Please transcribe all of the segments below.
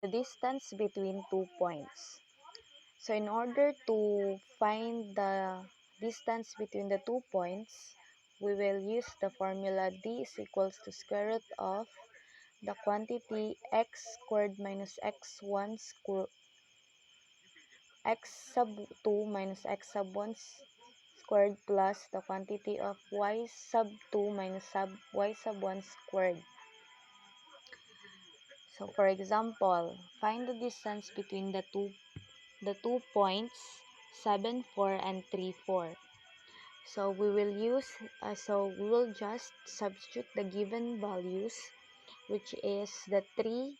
the distance between 2 points. So in order to find the distance between the 2 points, we will use the formula d is equals to square root of the quantity x squared minus x1 x sub 2 minus x sub 1 squared plus the quantity of y sub 2 minus y sub 1 squared. So for example, find the distance between the two points 7, 4 and 3, 4. So we will just substitute the given values, which is the 3,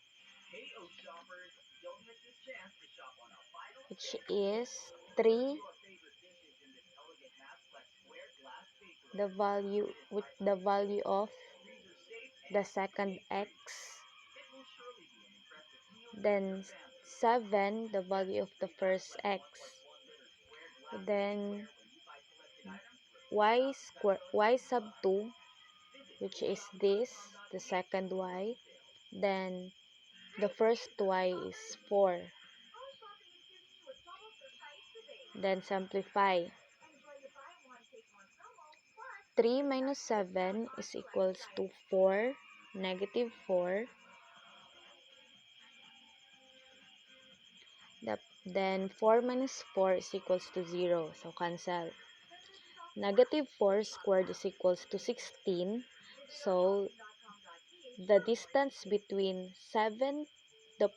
which is 3, the value of the second x, then 7, the value of the first x, then y sub 2, which is this, the second y, then the first y is 4. Then simplify. 3 minus 7 is equals to 4, negative 4. Then 4 minus 4 is equals to 0, so cancel. Negative 4 squared is equals to 16, so the distance between the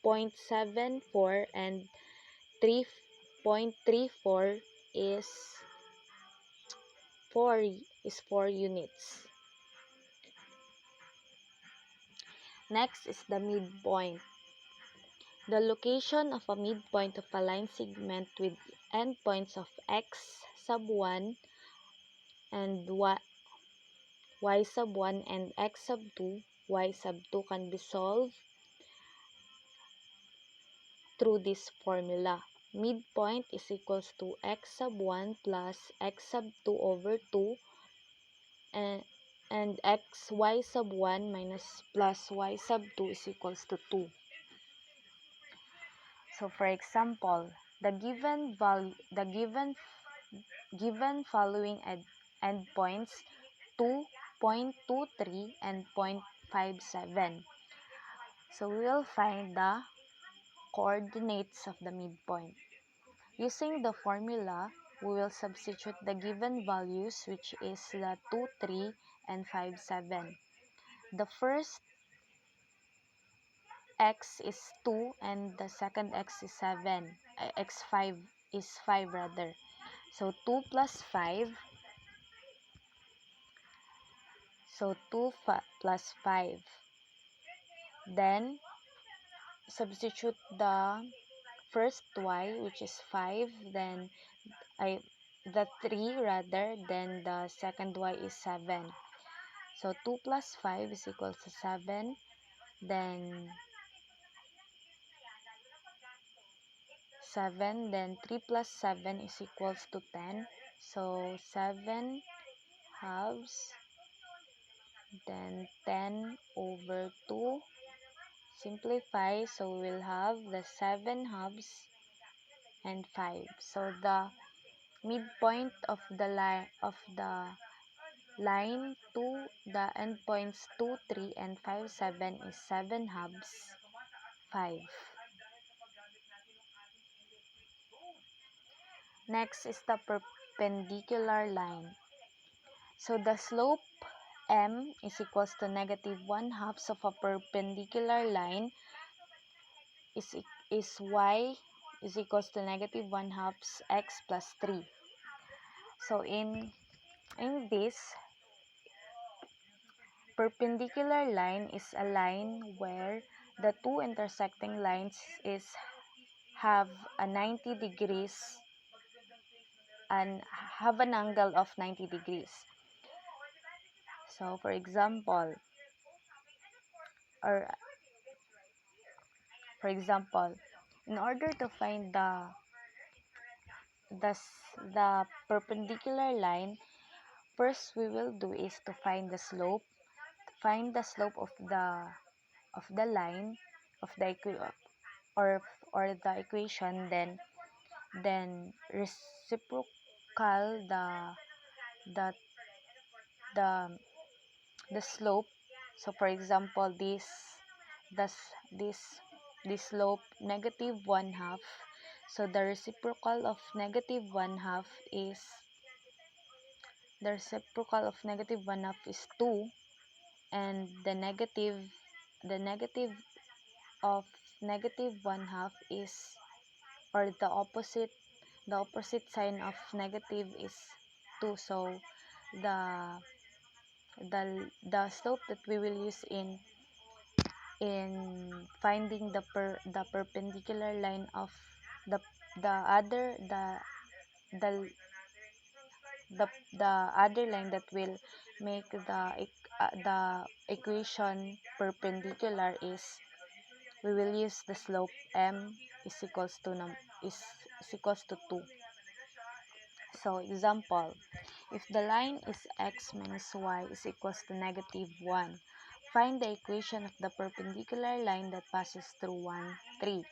0.74 and 3.34 is 4 units. Next is the midpoint. The location of a midpoint of a line segment with endpoints of x sub 1 and y sub 1 and x sub 2, y sub 2 can be solved through this formula. Midpoint is equals to x sub 1 plus x sub 2 over 2 and y sub 1 minus plus y sub 2 is equals to 2. So for example, the given following endpoints 2.23 and 0.57. So we will find the coordinates of the midpoint. Using the formula, we will substitute the given values, which is the 2, 3, and 5, 7. The first x is 2 and the second x is 7. X5 is 5 rather. So 2 plus 5. So 2 plus 5. Then substitute the first y, which is 5, then the 3 rather, then the second y is 7. So 2 plus 5 is equal to 7, then 7, then 3 plus 7 is equals to 10. So 7 halves, then 10 over 2. Simplify, so we'll have the 7 halves and 5. So the midpoint of the line to the endpoints 2, 3, and 5, 7 is 7 halves 5. Next is the perpendicular line. So the slope m is equals to negative 1 halves of a perpendicular line is y is equals to negative 1 halves x plus 3. So in this, perpendicular line is a line where the two intersecting lines have a 90 degrees and have an angle of 90 degrees. So for example, in order to find the perpendicular line, first we will do is to find the slope of the line. of the or the equation, then reciprocal the the the slope. So for example, this this this slope negative 1/2. So the reciprocal of negative 1/2 is 2, and the negative of negative 1/2 is, or the opposite sign of negative is 2. So the the slope that we will use in finding the perpendicular line of the the other the the other line that will make the equation perpendicular is, we will use the slope m is equals to 2. So example, if the line is x minus y is equals to negative 1, find the equation of the perpendicular line that passes through 1, 3.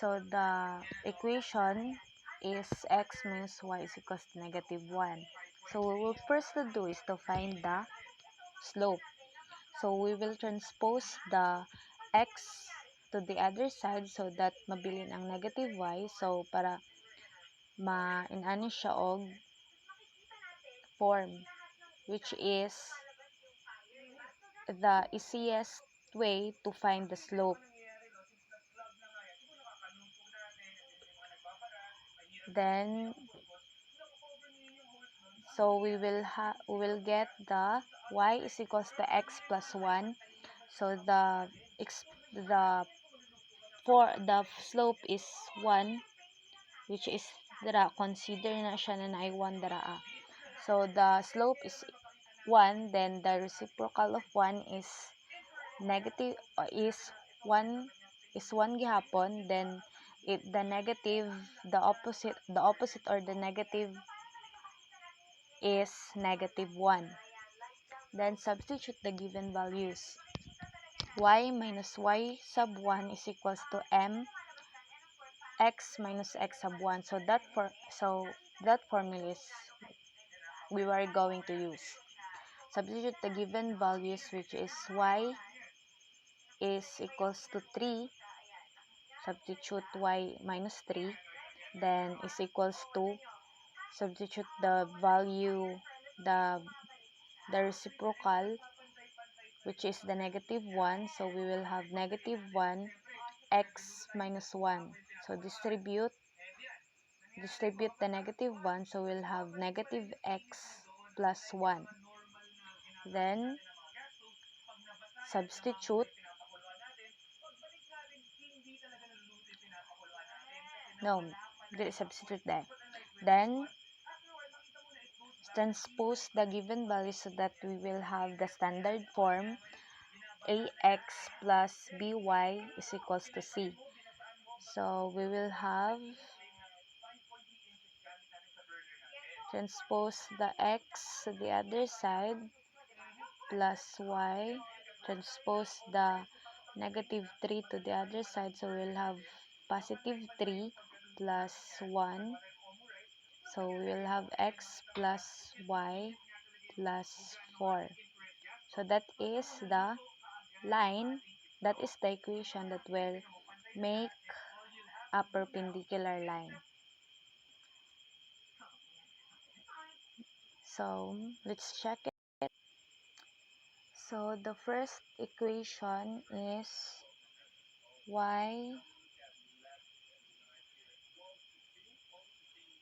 So the equation is x minus y is equals to negative 1. So what we will first to do is to find the slope. So we will transpose the x to the other side so that mabilin ang negative y. So para ma-inani siya og form, which is the easiest way to find the slope. Then so we will get the y is equals to x plus 1. So the slope is 1, which is dara consider na siya na naay 1 dara. So the slope is 1, then the reciprocal of 1 is negative, is 1 gihapon, then the negative, the opposite or the negative is negative 1. Then substitute the given values. Y minus y sub 1 is equals to m x minus x sub 1. So that formula is we were going to use. Substitute the given values, which is y is equals to 3. Substitute y minus 3, then is equals to, substitute the value, the reciprocal, which is the negative 1. So we will have negative 1 x minus 1. So distribute the negative 1. So we'll have negative x plus 1. Then substitute. No, substitute that. Then transpose the given values so that we will have the standard form ax plus by is equals to c. So we will have transpose the x to the other side plus y, transpose the negative 3 to the other side, so we'll have positive 3 plus 1. So we'll have x plus y plus 4. So that is the line, that is the equation that will make a perpendicular line. So let's check it. So the first equation is y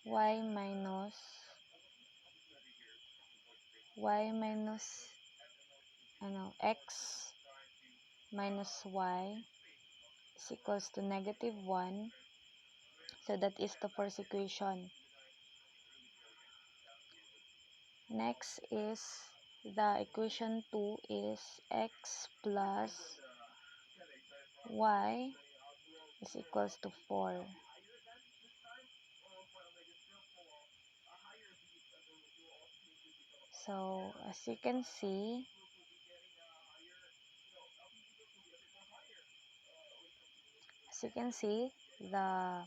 minus x minus y is equals to negative 1. So that is the first equation. Next is the equation 2 is x plus y is equals to 4. So as you can see, as you can see, the